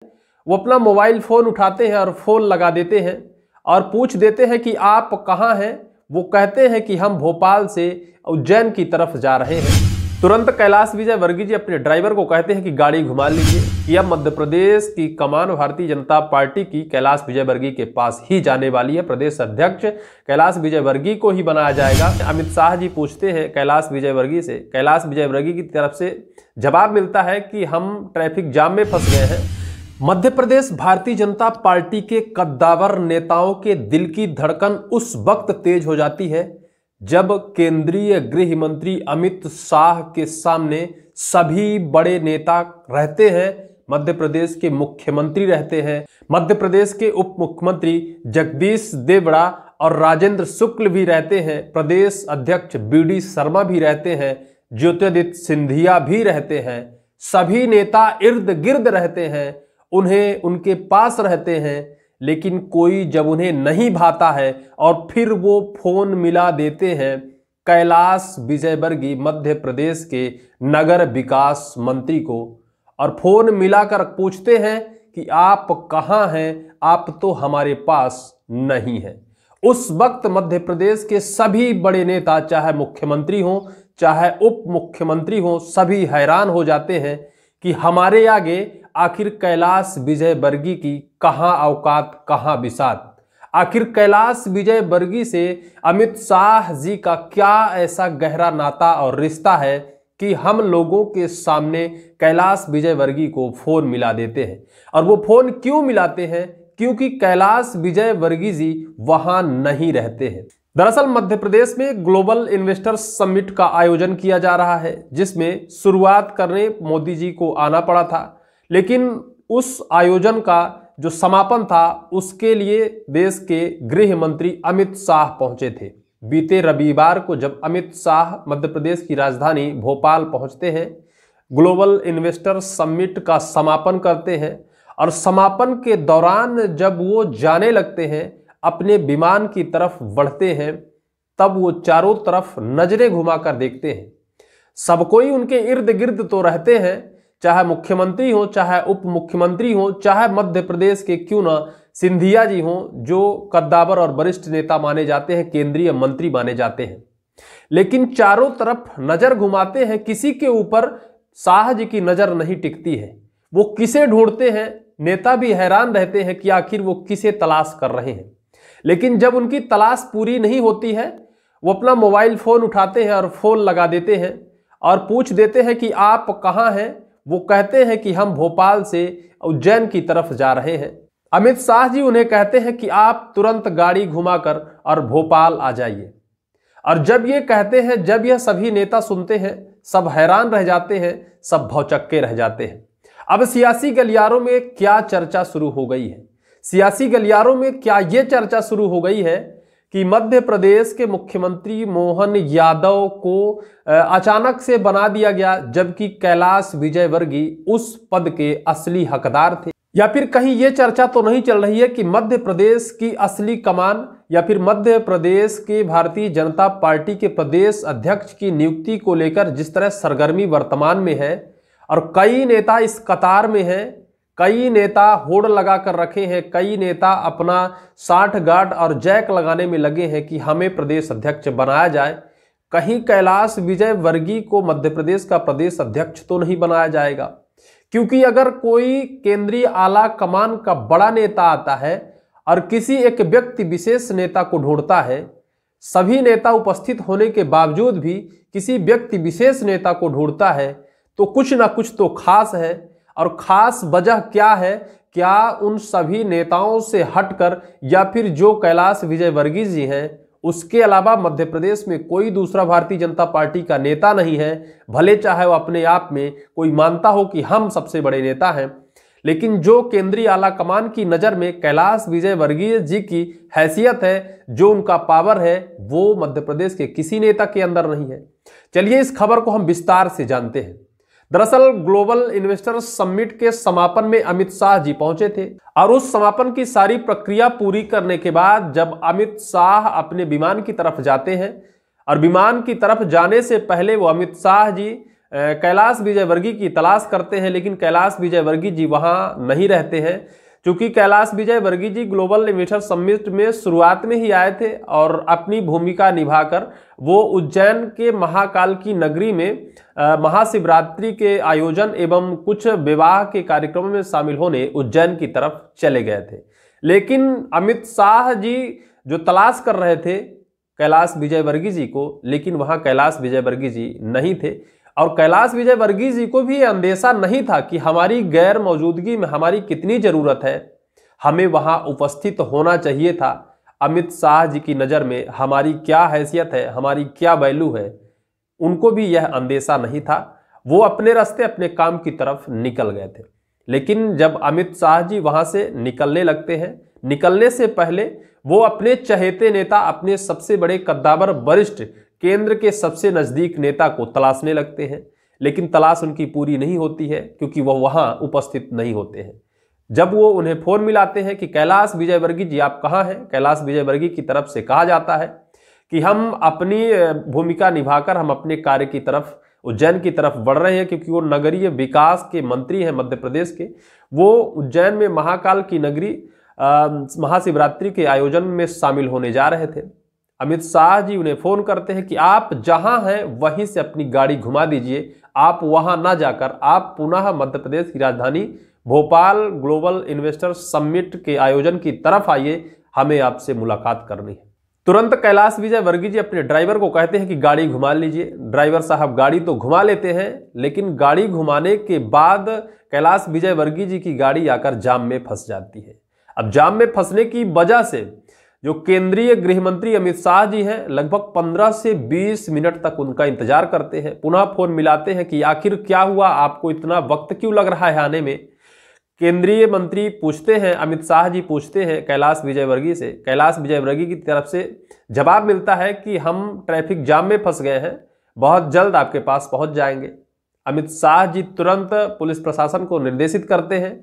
वो अपना mobile phone उठाते हैं और फोन लगा देते हैं और पूछ देते हैं कि आप कहाँ हैं। वो कहते हैं कि हम भोपाल से उज्जैन की तरफ जा रहे हैं। तुरंत कैलाश विजयवर्गीय जी अपने ड्राइवर को कहते हैं कि गाड़ी घुमा लीजिए कि अब मध्य प्रदेश की कमान भारतीय जनता पार्टी की कैलाश विजयवर्गीय के पास ही जाने वाली है। प्रदेश अध्यक्ष कैलाश विजयवर्गीय को ही बनाया जाएगा। अमित शाह जी पूछते हैं कैलाश विजयवर्गीय से। कैलाश विजयवर्गीय की तरफ से जवाब मिलता है कि हम ट्रैफिक जाम में फंस गए हैं। मध्य प्रदेश भारतीय जनता पार्टी के कद्दावर नेताओं के दिल की धड़कन उस वक्त तेज हो जाती है जब केंद्रीय गृह मंत्री अमित शाह के सामने सभी बड़े नेता रहते हैं। मध्य प्रदेश के मुख्यमंत्री रहते हैं, मध्य प्रदेश के उप मुख्यमंत्री जगदीश देवड़ा और राजेंद्र शुक्ल भी रहते हैं, प्रदेश अध्यक्ष बीडी शर्मा भी रहते हैं, ज्योतिरादित्य सिंधिया भी रहते हैं। सभी नेता इर्द गिर्द रहते हैं, उन्हें उनके पास रहते हैं, लेकिन कोई जब उन्हें नहीं भाता है और फिर वो फोन मिला देते हैं कैलाश विजयवर्गीय मध्य प्रदेश के नगर विकास मंत्री को और फोन मिलाकर पूछते हैं कि आप कहाँ हैं, आप तो हमारे पास नहीं हैं। उस वक्त मध्य प्रदेश के सभी बड़े नेता, चाहे मुख्यमंत्री हो चाहे उप मुख्यमंत्री हो, सभी हैरान हो जाते हैं कि हमारे आगे आखिर कैलाश विजयवर्गीय की कहां औकात, कहां बिसात। आखिर कैलाश विजयवर्गीय से अमित शाह जी का क्या ऐसा गहरा नाता और रिश्ता है कि हम लोगों के सामने कैलाश विजयवर्गीय को फोन मिला देते हैं। और वो फोन क्यों मिलाते हैं? क्योंकि कैलाश विजयवर्गीय जी वहां नहीं रहते हैं। दरअसल मध्य प्रदेश में ग्लोबल इन्वेस्टर्स समिट का आयोजन किया जा रहा है, जिसमें शुरुआत करने मोदी जी को आना पड़ा था, लेकिन उस आयोजन का जो समापन था उसके लिए देश के गृह मंत्री अमित शाह पहुंचे थे। बीते रविवार को जब अमित शाह मध्य प्रदेश की राजधानी भोपाल पहुंचते हैं, ग्लोबल इन्वेस्टर्स समिट का समापन करते हैं और समापन के दौरान जब वो जाने लगते हैं, अपने विमान की तरफ बढ़ते हैं, तब वो चारों तरफ नजरें घुमाकर देखते हैं। सब कोई उनके इर्द गिर्द तो रहते हैं, चाहे मुख्यमंत्री हो चाहे उप मुख्यमंत्री हो, चाहे मध्य प्रदेश के क्यों ना सिंधिया जी हो, जो कद्दावर और वरिष्ठ नेता माने जाते हैं, केंद्रीय मंत्री माने जाते हैं। लेकिन चारों तरफ नजर घुमाते हैं, किसी के ऊपर शाह जी की नजर नहीं टिकती है। वो किसे ढूंढते हैं? नेता भी हैरान रहते हैं कि आखिर वो किसे तलाश कर रहे हैं। लेकिन जब उनकी तलाश पूरी नहीं होती है, वो अपना मोबाइल फोन उठाते हैं और फोन लगा देते हैं और पूछ देते हैं कि आप कहाँ हैं। वो कहते हैं कि हम भोपाल से उज्जैन की तरफ जा रहे हैं। अमित शाह जी उन्हें कहते हैं कि आप तुरंत गाड़ी घुमाकर और भोपाल आ जाइए। और जब ये कहते हैं, जब यह सभी नेता सुनते हैं, सब हैरान रह जाते हैं, सब भौचक्के रह जाते हैं। अब सियासी गलियारों में क्या चर्चा शुरू हो गई है? सियासी गलियारों में क्या ये चर्चा शुरू हो गई है कि मध्य प्रदेश के मुख्यमंत्री मोहन यादव को अचानक से बना दिया गया, जबकि कैलाश विजयवर्गीय उस पद के असली हकदार थे। या फिर कहीं ये चर्चा तो नहीं चल रही है कि मध्य प्रदेश की असली कमान या फिर मध्य प्रदेश के भारतीय जनता पार्टी के प्रदेश अध्यक्ष की नियुक्ति को लेकर जिस तरह सरगर्मी वर्तमान में है और कई नेता इस कतार में हैं, कई नेता होड़ लगा कर रखे हैं, कई नेता अपना साठ गांठ और जैक लगाने में लगे हैं कि हमें प्रदेश अध्यक्ष बनाया जाए, कहीं कैलाश विजयवर्गीय को मध्य प्रदेश का प्रदेश अध्यक्ष तो नहीं बनाया जाएगा। क्योंकि अगर कोई केंद्रीय आला कमान का बड़ा नेता आता है और किसी एक व्यक्ति विशेष नेता को ढूंढता है, सभी नेता उपस्थित होने के बावजूद भी किसी व्यक्ति विशेष नेता को ढूंढता है, तो कुछ ना कुछ तो खास है। और खास वजह क्या है? क्या उन सभी नेताओं से हटकर या फिर जो कैलाश विजयवर्गीय जी हैं उसके अलावा मध्य प्रदेश में कोई दूसरा भारतीय जनता पार्टी का नेता नहीं है? भले चाहे वो अपने आप में कोई मानता हो कि हम सबसे बड़े नेता हैं, लेकिन जो केंद्रीय आला कमान की नज़र में कैलाश विजयवर्गीय जी की हैसियत है, जो उनका पावर है, वो मध्य प्रदेश के किसी नेता के अंदर नहीं है। चलिए इस खबर को हम विस्तार से जानते हैं। दरअसल ग्लोबल इन्वेस्टर्स समिट के समापन में अमित शाह जी पहुंचे थे और उस समापन की सारी प्रक्रिया पूरी करने के बाद जब अमित शाह अपने विमान की तरफ जाते हैं और विमान की तरफ जाने से पहले वो अमित शाह जी कैलाश विजयवर्गीय की तलाश करते हैं, लेकिन कैलाश विजयवर्गीय जी वहां नहीं रहते हैं। क्योंकि कैलाश विजयवर्गीय जी ग्लोबल इन्वेस्टर समिट में शुरुआत में ही आए थे और अपनी भूमिका निभाकर वो उज्जैन के महाकाल की नगरी में महाशिवरात्रि के आयोजन एवं कुछ विवाह के कार्यक्रमों में शामिल होने उज्जैन की तरफ चले गए थे। लेकिन अमित शाह जी जो तलाश कर रहे थे कैलाश विजयवर्गीय जी को, लेकिन वहां कैलाश विजयवर्गीय जी नहीं थे। और कैलाश विजयवर्गीय जी को भी अंदेशा नहीं था कि हमारी गैर मौजूदगी में हमारी कितनी जरूरत है, हमें वहां उपस्थित होना चाहिए था। अमित शाह जी की नज़र में हमारी क्या हैसियत है, हमारी क्या वैल्यू है, उनको भी यह अंदेशा नहीं था। वो अपने रास्ते अपने काम की तरफ निकल गए थे। लेकिन जब अमित शाह जी वहां से निकलने लगते हैं, निकलने से पहले वो अपने चहेते नेता, अपने सबसे बड़े कद्दावर वरिष्ठ केंद्र के सबसे नजदीक नेता को तलाशने लगते हैं। लेकिन तलाश उनकी पूरी नहीं होती है क्योंकि वह वहां उपस्थित नहीं होते हैं। जब वो उन्हें फोन मिलाते हैं कि कैलाश विजयवर्गीय जी आप कहाँ हैं, कैलाश विजयवर्गीय की तरफ से कहा जाता है कि हम अपनी भूमिका निभाकर हम अपने कार्य की तरफ उज्जैन की तरफ बढ़ रहे हैं, क्योंकि वो नगरीय विकास के मंत्री हैं मध्य प्रदेश के। वो उज्जैन में महाकाल की नगरी महाशिवरात्रि के आयोजन में शामिल होने जा रहे थे। अमित शाह जी उन्हें फोन करते हैं कि आप जहां हैं वहीं से अपनी गाड़ी घुमा दीजिए, आप वहां ना जाकर आप पुनः मध्य प्रदेश की राजधानी भोपाल ग्लोबल इन्वेस्टर समिट के आयोजन की तरफ आइए, हमें आपसे मुलाकात करनी है। तुरंत कैलाश विजयवर्गीय जी अपने ड्राइवर को कहते हैं कि गाड़ी घुमा लीजिए। ड्राइवर साहब गाड़ी तो घुमा लेते हैं, लेकिन गाड़ी घुमाने के बाद कैलाश विजयवर्गीय जी की गाड़ी आकर जाम में फंस जाती है। अब जाम में फंसने की वजह से जो केंद्रीय गृह मंत्री अमित शाह जी हैं लगभग 15 से 20 मिनट तक उनका इंतजार करते हैं। पुनः फोन मिलाते हैं कि आखिर क्या हुआ, आपको इतना वक्त क्यों लग रहा है आने में। केंद्रीय मंत्री पूछते हैं, अमित शाह जी पूछते हैं कैलाश विजयवर्गीय से। कैलाश विजयवर्गीय की तरफ से जवाब मिलता है कि हम ट्रैफिक जाम में फंस गए हैं, बहुत जल्द आपके पास पहुंच जाएंगे। अमित शाह जी तुरंत पुलिस प्रशासन को निर्देशित करते हैं।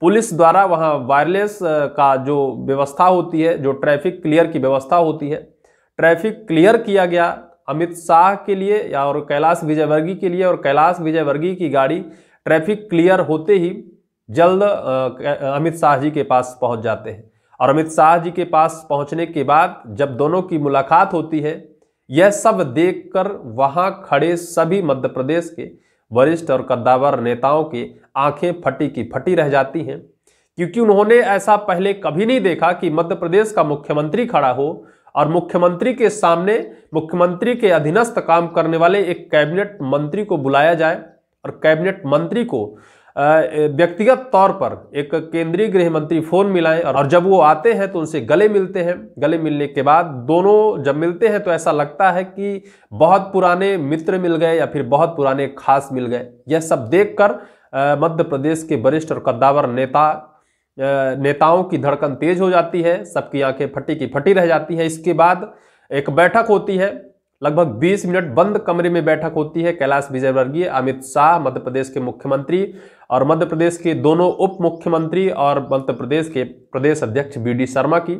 पुलिस द्वारा वहां वायरलेस का जो व्यवस्था होती है, जो ट्रैफिक क्लियर की व्यवस्था होती है, ट्रैफिक क्लियर किया गया अमित शाह के लिए और कैलाश विजयवर्गीय के लिए। और कैलाश विजयवर्गीय की गाड़ी ट्रैफिक क्लियर होते ही जल्द अमित शाह जी के पास पहुंच जाते हैं। और अमित शाह जी के पास पहुंचने के बाद जब दोनों की मुलाकात होती है, यह सब देखकर वहां खड़े सभी मध्य प्रदेश के वरिष्ठ और कद्दावर नेताओं की आंखें फटी की फटी रह जाती हैं, क्योंकि उन्होंने ऐसा पहले कभी नहीं देखा कि मध्य प्रदेश का मुख्यमंत्री खड़ा हो और मुख्यमंत्री के सामने मुख्यमंत्री के अधीनस्थ काम करने वाले एक कैबिनेट मंत्री को बुलाया जाए और कैबिनेट मंत्री को व्यक्तिगत तौर पर एक केंद्रीय गृह मंत्री फोन मिलाएं। और जब वो आते हैं तो उनसे गले मिलते हैं। गले मिलने के बाद दोनों जब मिलते हैं तो ऐसा लगता है कि बहुत पुराने मित्र मिल गए या फिर बहुत पुराने खास मिल गए। यह सब देखकर मध्य प्रदेश के वरिष्ठ और कद्दावर नेताओं की धड़कन तेज हो जाती है, सबकी आंखें फटी की फटी रह जाती है। इसके बाद एक बैठक होती है, लगभग 20 मिनट बंद कमरे में बैठक होती है कैलाश विजयवर्गीय, अमित शाह, मध्य प्रदेश के मुख्यमंत्री और मध्य प्रदेश के दोनों उप मुख्यमंत्री और मध्य प्रदेश के प्रदेश अध्यक्ष BD शर्मा की।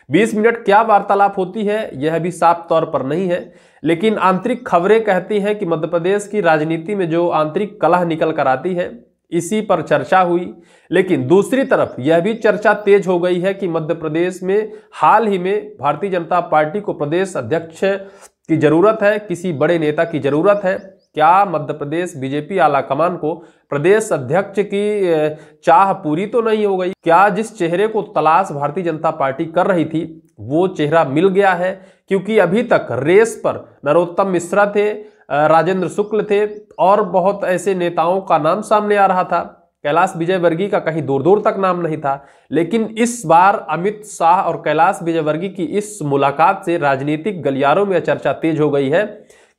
20 मिनट क्या वार्तालाप होती है यह भी साफ तौर पर नहीं है, लेकिन आंतरिक खबरें कहती हैं कि मध्य प्रदेश की राजनीति में जो आंतरिक कलह निकल कर आती है इसी पर चर्चा हुई। लेकिन दूसरी तरफ यह भी चर्चा तेज हो गई है कि मध्य प्रदेश में हाल ही में भारतीय जनता पार्टी को प्रदेश अध्यक्ष की जरूरत है, किसी बड़े नेता की जरूरत है। क्या मध्य प्रदेश बीजेपी आला कमान को प्रदेश अध्यक्ष की चाह पूरी तो नहीं हो गई? क्या जिस चेहरे को तलाश भारतीय जनता पार्टी कर रही थी वो चेहरा मिल गया है? क्योंकि अभी तक रेस पर नरोत्तम मिश्रा थे, राजेंद्र शुक्ल थे और बहुत ऐसे नेताओं का नाम सामने आ रहा था। कैलाश विजयवर्गीय का कहीं दूर दूर तक नाम नहीं था। लेकिन इस बार अमित शाह और कैलाश विजयवर्गीय की इस मुलाकात से राजनीतिक गलियारों में चर्चा तेज हो गई है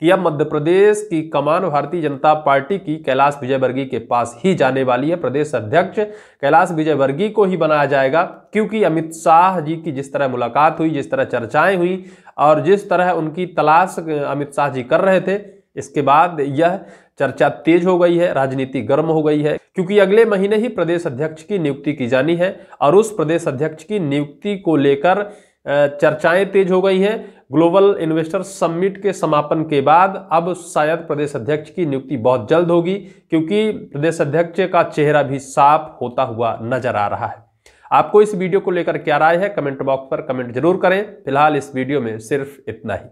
कि अब मध्य प्रदेश की कमान भारतीय जनता पार्टी की कैलाश विजयवर्गीय के पास ही जाने वाली है। प्रदेश अध्यक्ष कैलाश विजयवर्गीय को ही बनाया जाएगा, क्योंकि अमित शाह जी की जिस तरह मुलाकात हुई, जिस तरह चर्चाएं हुई और जिस तरह उनकी तलाश अमित शाह जी कर रहे थे, इसके बाद यह चर्चा तेज हो गई है, राजनीति गर्म हो गई है। क्योंकि अगले महीने ही प्रदेश अध्यक्ष की नियुक्ति की जानी है और उस प्रदेश अध्यक्ष की नियुक्ति को लेकर चर्चाएं तेज हो गई हैं। ग्लोबल इन्वेस्टर समिट के समापन के बाद अब शायद प्रदेश अध्यक्ष की नियुक्ति बहुत जल्द होगी, क्योंकि प्रदेश अध्यक्ष का चेहरा भी साफ होता हुआ नजर आ रहा है। आपको इस वीडियो को लेकर क्या राय है, कमेंट बॉक्स पर कमेंट जरूर करें। फिलहाल इस वीडियो में सिर्फ इतना ही।